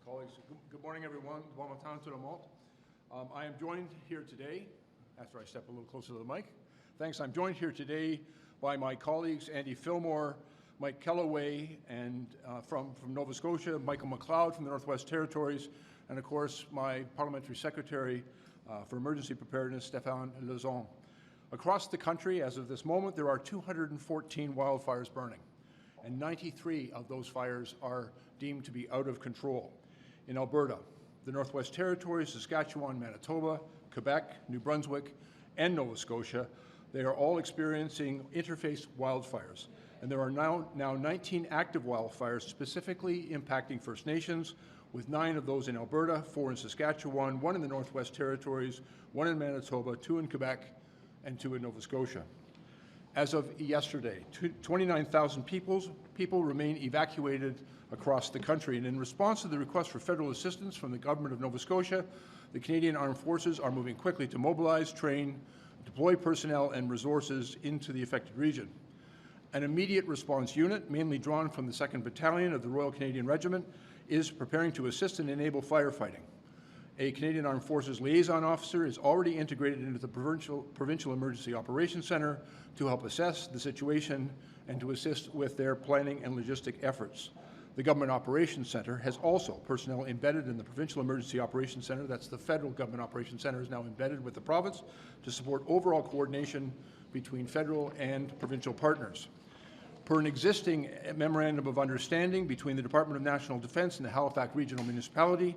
colleagues. Good morning, everyone. Bon matin tout le monde. I am joined here today, after I step a little closer to the mic. Thanks. I'm joined here today by my colleagues Andy Fillmore, Mike Kellaway, and from Nova Scotia, Michael McLeod from the Northwest Territories, and of course my Parliamentary Secretary for Emergency Preparedness, Stéphane Lezon. Across the country, as of this moment, there are 214 wildfires burning, and 93 of those fires are deemed to be out of control. In Alberta, the Northwest Territories, Saskatchewan, Manitoba, Quebec, New Brunswick, and Nova Scotia, they are all experiencing interface wildfires. And there are now 19 active wildfires specifically impacting First Nations, with 9 of those in Alberta, 4 in Saskatchewan, 1 in the Northwest Territories, 1 in Manitoba, 2 in Quebec, and 2 in Nova Scotia. As of yesterday, 29,000 people remain evacuated across the country. And in response to the request for federal assistance from the Government of Nova Scotia, the Canadian Armed Forces are moving quickly to mobilize, train, deploy personnel and resources into the affected region. An immediate response unit, mainly drawn from the 2nd Battalion of the Royal Canadian Regiment, is preparing to assist and enable firefighting. A Canadian Armed Forces liaison officer is already integrated into the Provincial Emergency Operations Centre to help assess the situation and to assist with their planning and logistic efforts. The Government Operations Centre has also personnel embedded in the Provincial Emergency Operations Centre. That's the Federal Government Operations Centre is now embedded with the province to support overall coordination between federal and provincial partners. Per an existing Memorandum of Understanding between the Department of National Defence and the Halifax Regional Municipality,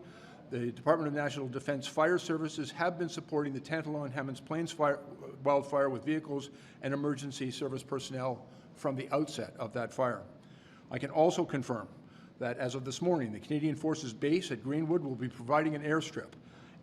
the Department of National Defence Fire Services have been supporting the Tantalon Hammonds Plains wildfire with vehicles and emergency service personnel from the outset of that fire. I can also confirm that as of this morning, the Canadian Forces base at Greenwood will be providing an airstrip.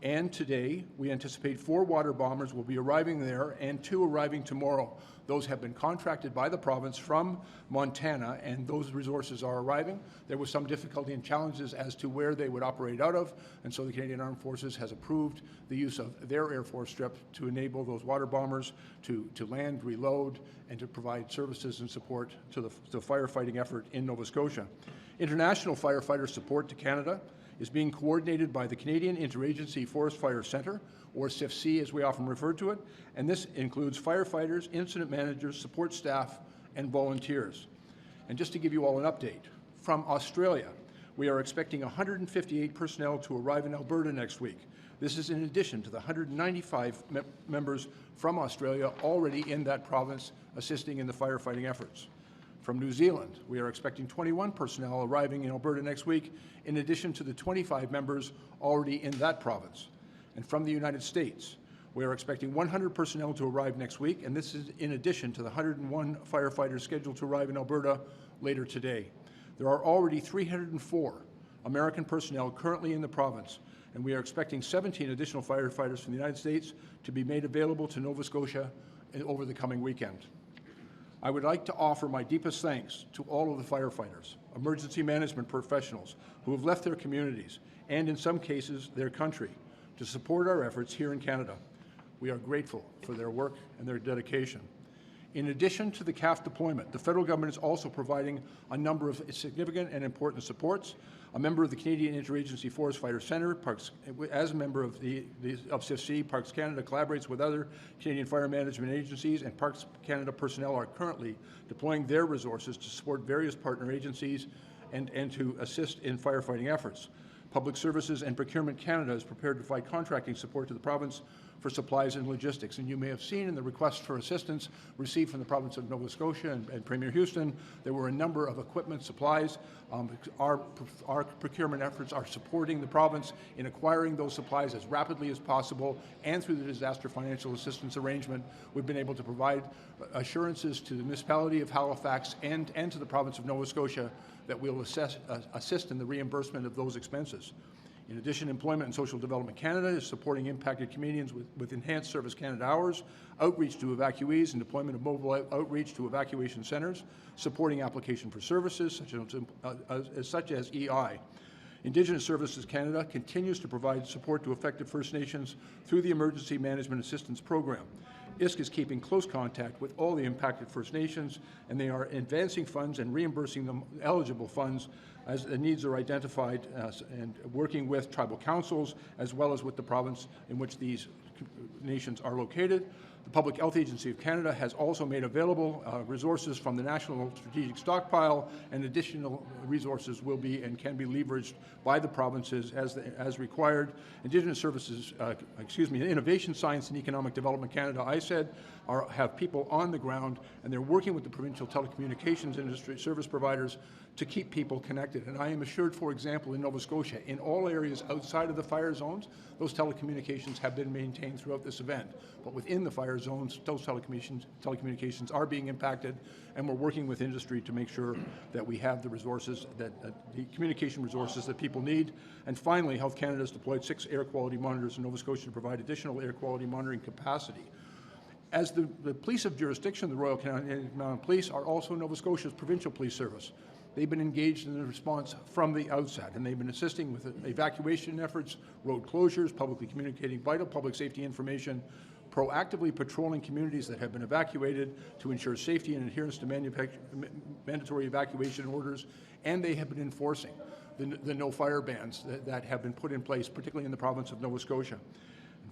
And today, we anticipate 4 water bombers will be arriving there and 2 arriving tomorrow. Those have been contracted by the province from Montana, and those resources are arriving. There was some difficulty and challenges as to where they would operate out of, and so the Canadian Armed Forces has approved the use of their Air Force strip to enable those water bombers to land, reload, and to provide services and support to the firefighting effort in Nova Scotia. International firefighter support to Canada is being coordinated by the Canadian Interagency Forest Fire Centre, or CIFC as we often refer to it, and this includes firefighters, incident managers, support staff, and volunteers. And just to give you all an update, from Australia, we are expecting 158 personnel to arrive in Alberta next week. This is in addition to the 195 members from Australia already in that province assisting in the firefighting efforts. From New Zealand, we are expecting 21 personnel arriving in Alberta next week, in addition to the 25 members already in that province. And from the United States, we are expecting 100 personnel to arrive next week, and this is in addition to the 101 firefighters scheduled to arrive in Alberta later today. There are already 304 American personnel currently in the province, and we are expecting 17 additional firefighters from the United States to be made available to Nova Scotia over the coming weekend. I would like to offer my deepest thanks to all of the firefighters, emergency management professionals who have left their communities and, in some cases, their country to support our efforts here in Canada. We are grateful for their work and their dedication. In addition to the CAF deployment, the federal government is also providing a number of significant and important supports. A member of the Canadian Interagency Forest Fire Centre, as a member of CIFC, Parks Canada collaborates with other Canadian fire management agencies, and Parks Canada personnel are currently deploying their resources to support various partner agencies and to assist in firefighting efforts. Public Services and Procurement Canada is prepared to provide contracting support to the province for supplies and logistics. And you may have seen in the request for assistance received from the province of Nova Scotia and Premier Houston, there were a number of equipment supplies. Our procurement efforts are supporting the province in acquiring those supplies as rapidly as possible, and through the Disaster Financial Assistance Arrangement, we've been able to provide assurances to the municipality of Halifax and to the province of Nova Scotia that we'll assist in the reimbursement of those expenses. In addition, Employment and Social Development Canada is supporting impacted Canadians with enhanced Service Canada hours, outreach to evacuees, and deployment of mobile outreach to evacuation centres, supporting application for services such as EI. Indigenous Services Canada continues to provide support to affected First Nations through the Emergency Management Assistance Program. ISC is keeping close contact with all the impacted First Nations, and they are advancing funds and reimbursing them eligible funds as the needs are identified and working with tribal councils as well as with the province in which these nations are located. The Public Health Agency of Canada has also made available resources from the National Strategic Stockpile, and additional resources will be and can be leveraged by the provinces as required. Indigenous Services, Innovation, Science and Economic Development Canada, I said, have people on the ground, and they're working with the provincial telecommunications industry service providers to keep people connected. And I am assured, for example, in Nova Scotia, in all areas outside of the fire zones, those telecommunications have been maintained throughout this event. But within the fire zones, those telecommunications are being impacted, and we're working with industry to make sure that we have the resources, the communication resources that people need. And finally, Health Canada has deployed 6 air quality monitors in Nova Scotia to provide additional air quality monitoring capacity. As the police of jurisdiction, the Royal Canadian Mounted Police are also Nova Scotia's provincial police service. They've been engaged in the response from the outset, and they've been assisting with evacuation efforts, road closures, publicly communicating vital public safety information, proactively patrolling communities that have been evacuated to ensure safety and adherence to mandatory evacuation orders, and they have been enforcing the no-fire bans that have been put in place, particularly in the province of Nova Scotia.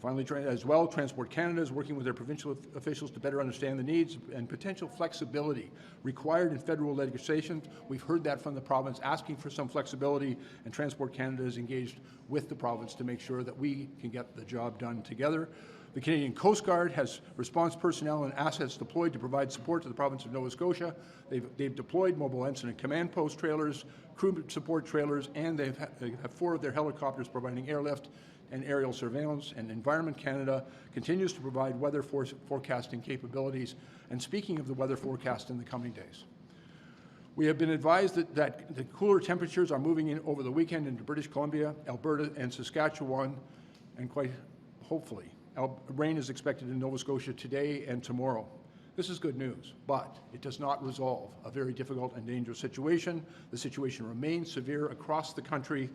Finally, as well, Transport Canada is working with their provincial officials to better understand the needs and potential flexibility required in federal legislation. We've heard that from the province, asking for some flexibility, and Transport Canada is engaged with the province to make sure that we can get the job done together. The Canadian Coast Guard has response personnel and assets deployed to provide support to the province of Nova Scotia. They've deployed mobile incident command post trailers, crew support trailers, and they have 4 of their helicopters providing airlift and aerial surveillance. And Environment Canada continues to provide weather forecasting capabilities. And speaking of the weather forecast in the coming days, we have been advised that the cooler temperatures are moving in over the weekend into British Columbia, Alberta, and Saskatchewan, and quite hopefully, rain is expected in Nova Scotia today and tomorrow. This is good news, but it does not resolve a very difficult and dangerous situation. The situation remains severe across the country.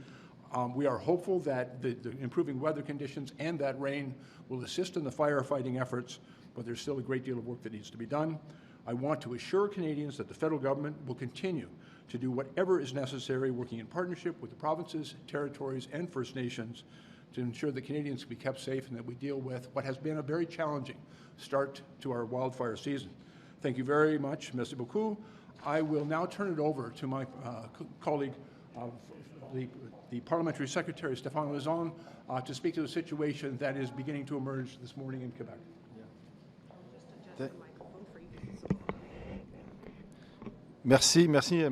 We are hopeful that the improving weather conditions and that rain will assist in the firefighting efforts, but there's still a great deal of work that needs to be done. I want to assure Canadians that the federal government will continue to do whatever is necessary, working in partnership with the provinces, territories, and First Nations to ensure that Canadians can be kept safe and that we deal with what has been a very challenging start to our wildfire season. Thank you very much. Merci beaucoup. I will now turn it over to my colleague, the Parliamentary Secretary, Stéphane Lezon, to speak to the situation that is beginning to emerge this morning in Quebec. Merci, Monsieur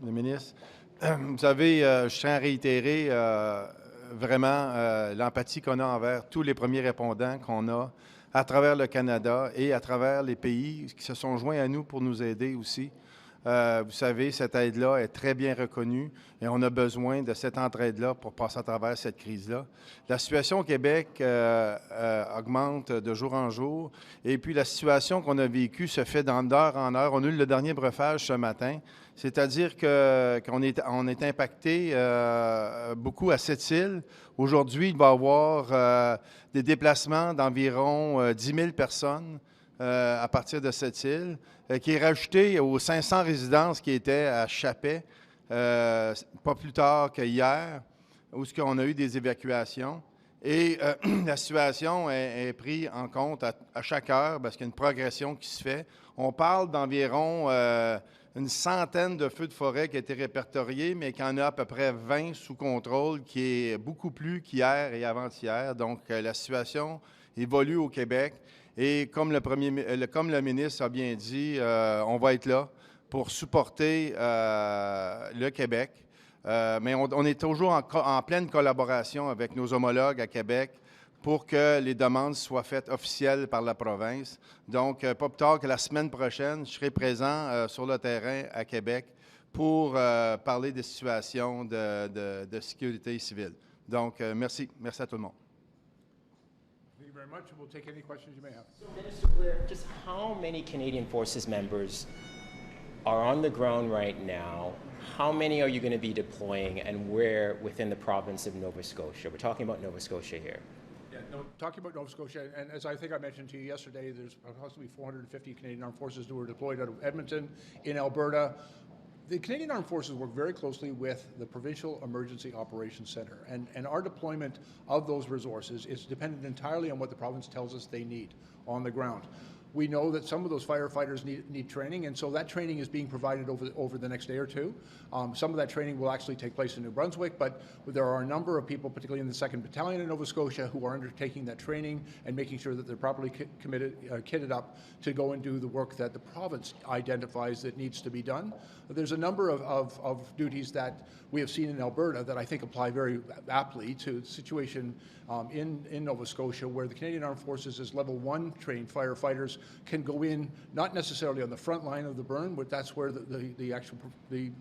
le ministre. Vous savez, je tiens à réitérer vraiment l'empathie qu'on a envers tous les premiers répondants qu'on a à travers le Canada et à travers les pays qui se sont joints à nous pour nous aider aussi. Vous savez, cette aide-là est très bien reconnue et on a besoin de cette entraide-là pour passer à travers cette crise-là. La situation au Québec augmente de jour en jour et puis la situation qu'on a vécue se fait d'heure en heure. On a eu le dernier breuvage ce matin, c'est-à-dire qu'on est impacté beaucoup à Sept-Îles. Aujourd'hui, il va y avoir des déplacements d'environ 10 000 personnes à partir de cette île, qui est rajouté aux 500 résidences qui étaient à Chapet, pas plus tard qu'hier, où on a eu des évacuations. Et la situation est prise en compte à chaque heure parce qu'il y a une progression qui se fait. On parle d'environ une centaine de feux de forêt qui ont été répertoriés, mais qu'il y en a à peu près 20 sous contrôle, qui est beaucoup plus qu'hier et avant-hier. Donc, la situation évolue au Québec. Et comme le ministre a bien dit, on va être là pour supporter le Québec. Mais on est toujours en pleine collaboration avec nos homologues à Québec pour que les demandes soient faites officielles par la province. Donc, pas plus tard que la semaine prochaine, je serai présent sur le terrain à Québec pour parler des situations de sécurité civile. Donc, merci. Merci à tout le monde. Thank you very much, and we'll take any questions you may have. So, Minister Blair, just how many Canadian Forces members are on the ground right now? How many are you going to be deploying, and where within the province of Nova Scotia? We're talking about Nova Scotia here. Yeah, no, talking about Nova Scotia, and as I think I mentioned to you yesterday, there's approximately 450 Canadian Armed Forces who were deployed out of Edmonton in Alberta. The Canadian Armed Forces work very closely with the Provincial Emergency Operations Centre, and our deployment of those resources is dependent entirely on what the province tells us they need on the ground. We know that some of those firefighters need training, and so that training is being provided over the next day or two. Some of that training will actually take place in New Brunswick, but there are a number of people, particularly in the 2nd Battalion in Nova Scotia, who are undertaking that training and making sure that they're properly kitted up to go and do the work that the province identifies that needs to be done. There's a number of duties that we have seen in Alberta that I think apply very aptly to the situation in Nova Scotia, where the Canadian Armed Forces as Level 1 trained firefighters can go in, not necessarily on the front line of the burn, but that's where the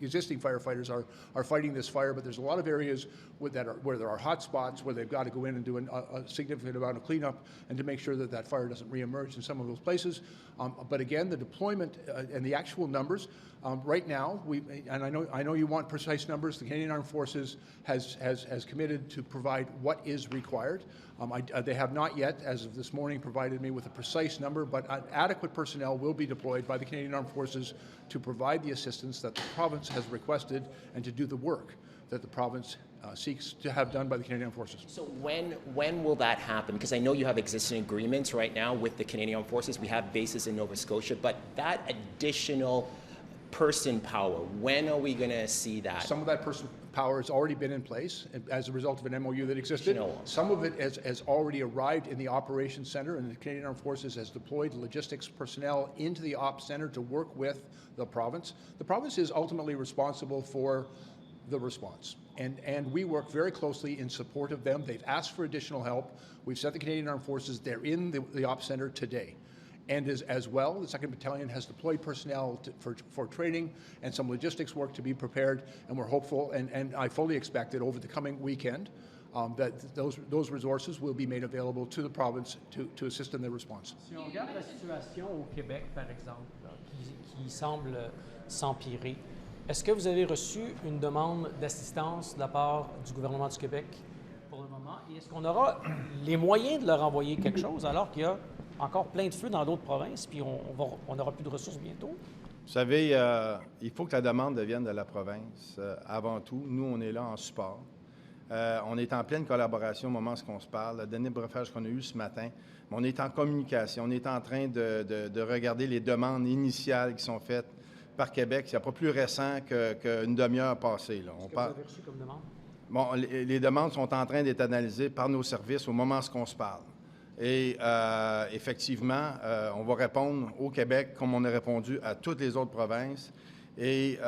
existing firefighters are fighting this fire, but there's a lot of areas where there are hot spots where they've got to go in and do a significant amount of cleanup and to make sure that that fire doesn't reemerge in some of those places. But again, the deployment and the actual numbers, right now, and I know you want precise numbers, the Canadian Armed Forces has committed to provide what is required. They have not yet, as of this morning, provided me with a precise number, but adequate personnel will be deployed by the Canadian Armed Forces to provide the assistance that the province has requested and to do the work that the province seeks to have done by the Canadian Armed Forces. So when will that happen? Because I know you have existing agreements right now with the Canadian Armed Forces. We have bases in Nova Scotia, but that additional person power, when are we going to see that? Some of that person power has already been in place as a result of an MOU that existed. Some of it has already arrived in the operations center, and the Canadian Armed Forces has deployed logistics personnel into the ops center to work with the province. The province is ultimately responsible for the response, and we work very closely in support of them. They've asked for additional help. We've sent the Canadian Armed Forces. They're in the ops center today. And as well, the 2nd Battalion has deployed personnel for training and some logistics work to be prepared, and we're hopeful, and I fully expect that over the coming weekend, that those resources will be made available to the province to assist in their response. Si on regarde la situation au Québec, par exemple, là, qui semble s'empirer, est-ce que vous avez reçu une demande d'assistance de la part du gouvernement du Québec pour le moment? Et est-ce qu'on aura les moyens de leur envoyer quelque chose alors qu'il y a encore plein de feux dans d'autres provinces, puis on n'aura plus de ressources bientôt? Vous savez, il faut que la demande vienne de la province avant tout. Nous, on est là en support. On est en pleine collaboration au moment où on se parle. Le dernier briefage qu'on a eu ce matin, on est en communication. On est en train de regarder les demandes initiales qui sont faites par Québec. Il n'y a pas plus récent qu'une demi-heure passée. Là. Qu'est-ce que vous avez reçu comme demande? Bon, les demandes sont en train d'être analysées par nos services au moment où on se parle. Et effectivement, on va répondre au Québec comme on a répondu à toutes les autres provinces. Et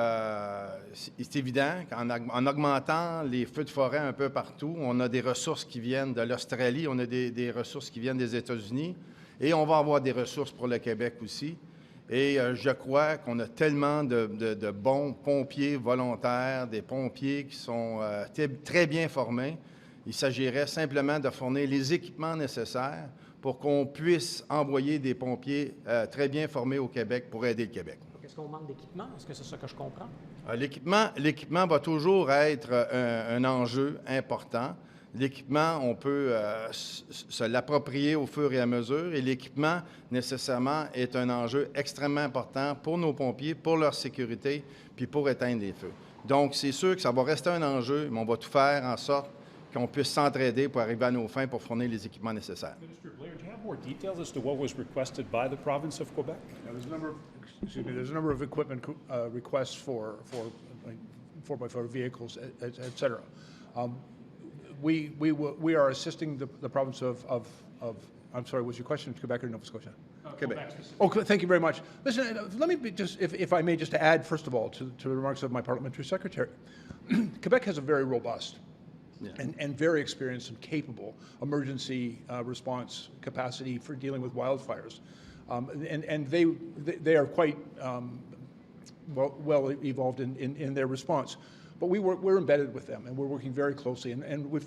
c'est évident qu'en augmentant les feux de forêt un peu partout, on a des ressources qui viennent de l'Australie, on a des ressources qui viennent des États-Unis, et on va avoir des ressources pour le Québec aussi. Et je crois qu'on a tellement de bons pompiers volontaires, des pompiers qui sont très bien formés. Il s'agirait simplement de fournir les équipements nécessaires pour qu'on puisse envoyer des pompiers très bien formés au Québec pour aider le Québec. Est-ce qu'on manque d'équipement? Est-ce que c'est ça que je comprends? L'équipement va toujours être un enjeu important. L'équipement, on peut se l'approprier au fur et à mesure, et l'équipement, nécessairement, est un enjeu extrêmement important pour nos pompiers, pour leur sécurité, puis pour éteindre les feux. Donc, c'est sûr que ça va rester un enjeu, mais on va tout faire en sorte qu'on puisse s'entraider pour arriver à nos fins pour fournir les équipements nécessaires. Minister Blair, do you have more details as to what was requested by the province of Quebec? Now, there's a number of equipment requests for 4x4 vehicles, et cetera. We are assisting the province of I'm sorry, was your question Quebec or Nova Scotia? Quebec. Oh, thank you very much. Listen, let me just, if I may, just to add, first of all, to the remarks of my parliamentary secretary. Quebec has a very robust and very experienced and capable emergency response capacity for dealing with wildfires. And they are quite well evolved in their response. But we're embedded with them, and we're working very closely. And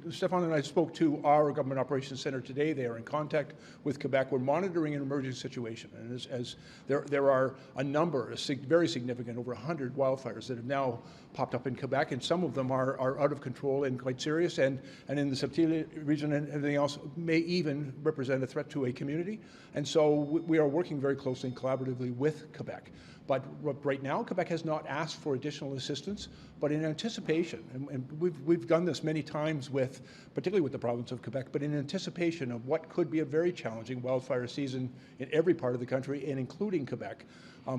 Stefan and I spoke to our Government Operations Center today. They are in contact with Quebec. We're monitoring an emerging situation. And as there are a number, very significant, over 100 wildfires that have now popped up in Quebec, and some of them are out of control and quite serious. And in the Subtil region and everything else may even represent a threat to a community. And so we are working very closely and collaboratively with Quebec. But right now, Quebec has not asked for additional assistance, but in anticipation, and we've done this many times with, particularly with the province of Quebec, but in anticipation of what could be a very challenging wildfire season in every part of the country, and including Quebec,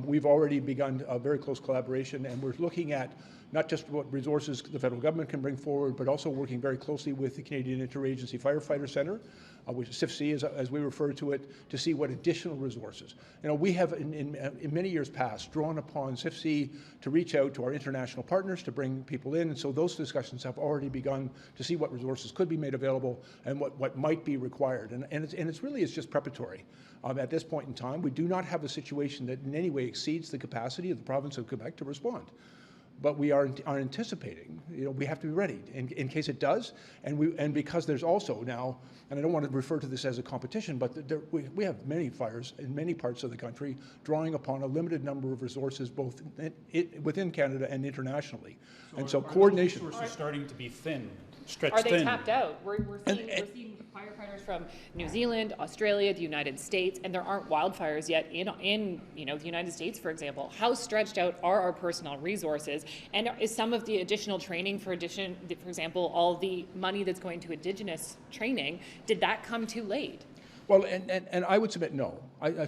we've already begun a very close collaboration, and we're looking at not just what resources the federal government can bring forward, but also working very closely with the Canadian Interagency Firefighter Centre, which is CIFC, as we refer to it, to see what additional resources. You know, we have in many years past drawn upon CIFC to reach out to our international partners to bring people in, and so those discussions have already begun to see what resources could be made available and what might be required. And it's really just preparatory. At this point in time, we do not have a situation that in any way exceeds the capacity of the province of Quebec to respond. But we are anticipating, you know, we have to be ready in case it does, and because there's also now, and I don't want to refer to this as a competition, but we have many fires in many parts of the country drawing upon a limited number of resources both within Canada and internationally. And so coordination. Are those resources starting to be stretched Are they thin? tapped out? We're seeing firefighters from New Zealand, Australia, the United States, and there aren't wildfires yet in the United States, for example. How stretched out are our personnel resources? And is some of the additional training, for example, all the money that's going to Indigenous training, did that come too late? Well, and I would submit no.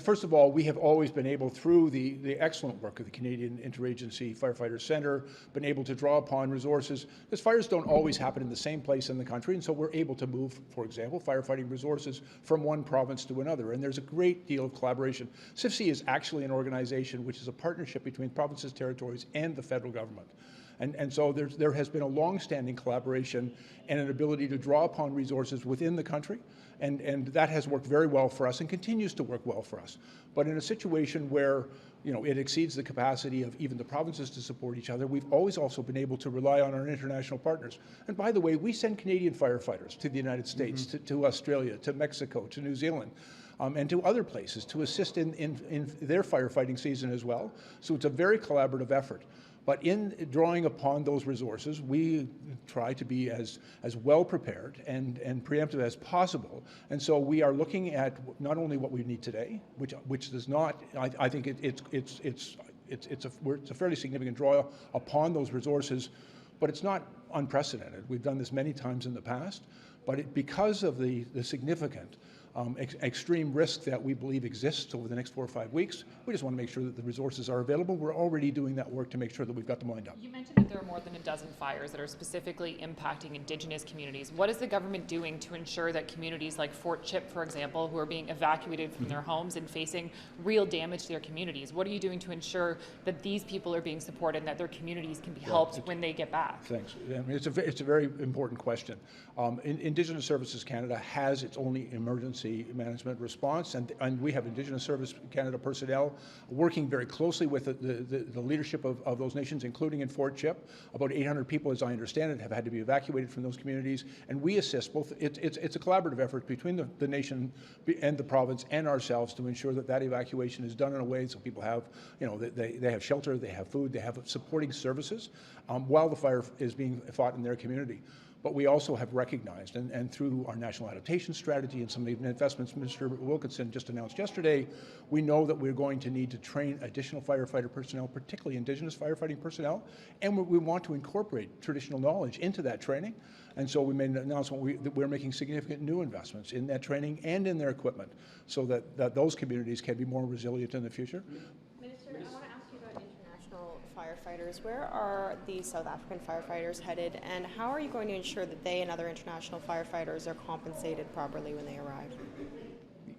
First of all, we have always been able, through the excellent work of the Canadian Interagency Firefighter Centre, been able to draw upon resources, because fires don't always happen in the same place in the country, and so we're able to move, for example, firefighting resources from one province to another, and there's a great deal of collaboration. CIFC is actually an organization which is a partnership between provinces, territories, and the federal government. And so there has been a long-standing collaboration and an ability to draw upon resources within the country, and that has worked very well for us and continues to work well for us. But in a situation where, you know, it exceeds the capacity of even the provinces to support each other, we've always also been able to rely on our international partners. And by the way, we send Canadian firefighters to the United States, to Australia, to Mexico, to New Zealand. And to other places to assist in their firefighting season as well. So it's a very collaborative effort. But in drawing upon those resources, we try to be as well prepared and preemptive as possible. And so we are looking at not only what we need today, which does not, I think it's a fairly significant draw upon those resources, but it's not unprecedented. We've done this many times in the past, but because of the significant extreme risk that we believe exists over the next 4 or 5 weeks, we just want to make sure that the resources are available. We're already doing that work to make sure that we've got them lined up. You mentioned that there are more than a dozen fires that are specifically impacting Indigenous communities. What is the government doing to ensure that communities like Fort Chip, for example, who are being evacuated from their homes and facing real damage to their communities, what are you doing to ensure that these people are being supported and that their communities can be helped when they get back? Thanks. I mean, it's a very important question. Indigenous Services Canada has its own emergency management response, and we have Indigenous Service Canada personnel working very closely with the leadership of those nations, including in Fort Chip. About 800 people, as I understand it, have had to be evacuated from those communities, and we assist both. It's a collaborative effort between the nation and the province and ourselves to ensure that evacuation is done in a way so people have, you know, they have shelter, they have food, they have supporting services while the fire is being fought in their community. But we also have recognized, and through our national adaptation strategy and some of the investments Minister Wilkinson just announced yesterday, we know that we're going to need to train additional firefighter personnel, particularly Indigenous firefighting personnel, and we want to incorporate traditional knowledge into that training. And so we made an announcement that we're making significant new investments in that training and in their equipment so that those communities can be more resilient in the future. Minister, I want to ask you about international firefighters. Where are the South African firefighters headed, and how are you going to ensure that they and other international firefighters are compensated properly when they arrive?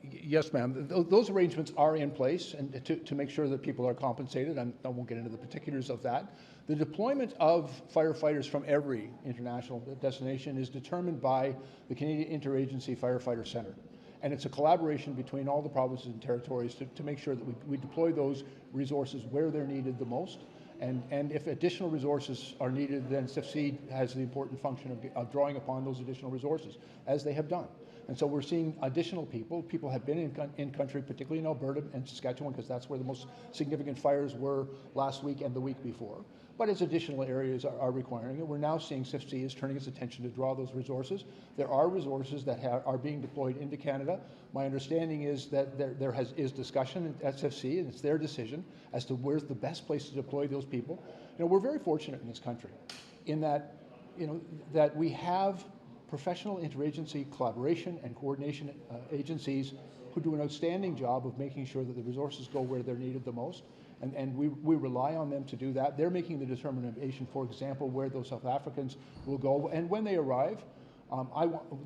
Yes, ma'am. Those arrangements are in place, and to make sure that people are compensated. I won't get into the particulars of that. The deployment of firefighters from every international destination is determined by the Canadian Interagency Firefighter Centre. And it's a collaboration between all the provinces and territories to make sure that we deploy those resources where they're needed the most. And if additional resources are needed, then CIFC has the important function of drawing upon those additional resources, as they have done. And so we're seeing additional people. People have been in country, particularly in Alberta and Saskatchewan, because that's where the most significant fires were last week and the week before. but as additional areas are requiring it, we're now seeing SIFC is turning its attention to draw those resources. There are resources that are being deployed into Canada. My understanding is that there is discussion at SIFC, and it's their decision as to where's the best place to deploy those people. You know, we're very fortunate in this country in that, you know, that we have professional interagency collaboration and coordination agencies who do an outstanding job of making sure that the resources go where they're needed the most. And we rely on them to do that. They're making the determination, for example, where those South Africans will go. And when they arrive,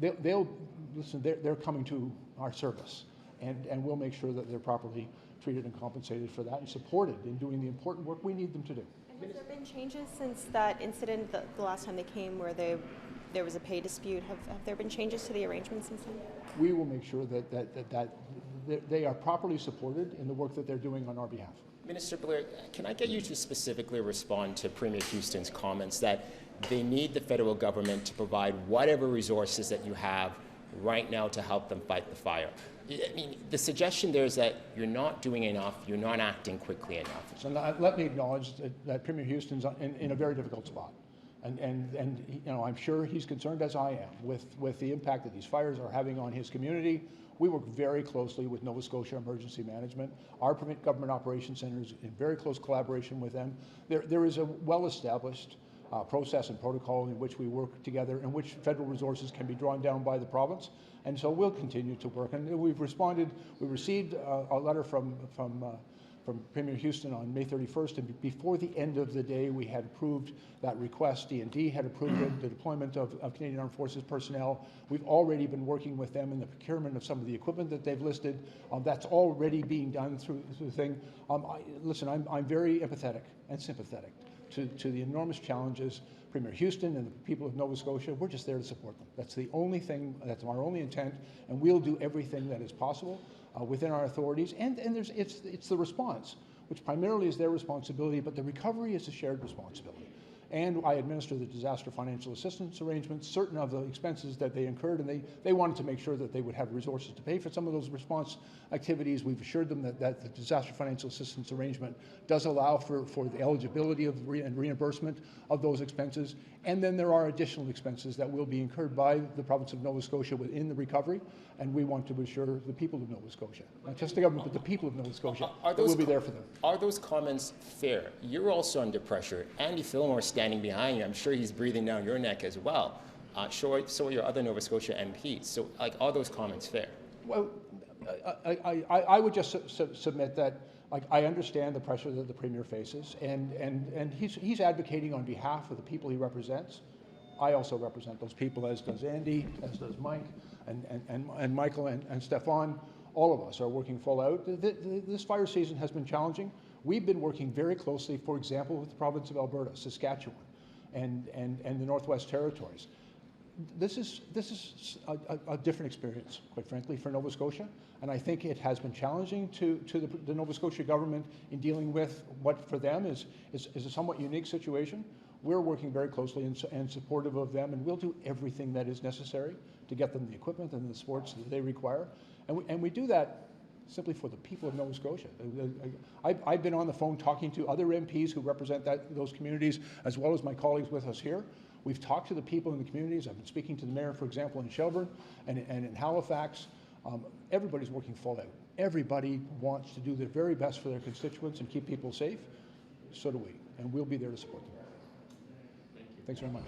they're coming to our service. And we'll make sure that they're properly treated and compensated for that and supported in doing the important work we need them to do. And have there been changes since that incident the last time they came where there was a pay dispute? Have there been changes to the arrangements since then? We will make sure that they are properly supported in the work that they're doing on our behalf. Minister Blair, can I get you to specifically respond to Premier Houston's comments that they need the federal government to provide whatever resources that you have right now to help them fight the fire? I mean, the suggestion there is that you're not doing enough, you're not acting quickly enough. So let me acknowledge that Premier Houston's in a very difficult spot. And you know, I'm sure he's concerned, as I am, with the impact that these fires are having on his community. We work very closely with Nova Scotia Emergency Management. Our Government Operations Center is in very close collaboration with them. There is a well-established process and protocol in which we work together, in which federal resources can be drawn down by the province. And so we'll continue to work. And we received a letter from Premier Houston on May 31st, and before the end of the day, we had approved that request. D&D had approved it, the deployment of Canadian Armed Forces personnel. We've already been working with them in the procurement of some of the equipment that they've listed. That's already being done through the thing. Listen, I'm very empathetic and sympathetic to the enormous challenges Premier Houston and the people of Nova Scotia. We're just there to support them. That's the only thing, that's our only intent, and we'll do everything that is possible within our authorities. And it's the response, which primarily is their responsibility, but the recovery is a shared responsibility. And I administer the disaster financial assistance arrangements, certain of the expenses that they incurred, and they wanted to make sure that they would have resources to pay for some of those response activities. We've assured them that the disaster financial assistance arrangement does allow for the eligibility of and reimbursement of those expenses. And then there are additional expenses that will be incurred by the province of Nova Scotia within the recovery, and we want to assure the people of Nova Scotia, not just the government, but the people of Nova Scotia, that we'll be there for them. Are those comments fair? You're also under pressure. Andy Fillmore standing behind you. I'm sure he's breathing down your neck as well. So are your other Nova Scotia MPs. So, like, are those comments fair? Well, I would just submit that, like, I understand the pressure that the Premier faces, and he's advocating on behalf of the people he represents. I also represent those people, as does Andy, as does Mike, and Michael and Stefan. All of us are working full out. This fire season has been challenging. We've been working very closely, for example, with the province of Alberta, Saskatchewan, and the Northwest Territories. This is a different experience, quite frankly, for Nova Scotia, and I think it has been challenging to the Nova Scotia government in dealing with what for them is a somewhat unique situation. We're working very closely and supportive of them, and we'll do everything that is necessary to get them the equipment and the supports that they require, and we do that simply for the people of Nova Scotia. I've been on the phone talking to other MPs who represent those communities, as well as my colleagues with us here. We've talked to the people in the communities. I've been speaking to the mayor, for example, in Shelburne and in Halifax. Everybody's working full out. Everybody wants to do their very best for their constituents and keep people safe. So do we, and we'll be there to support them. Thanks very much.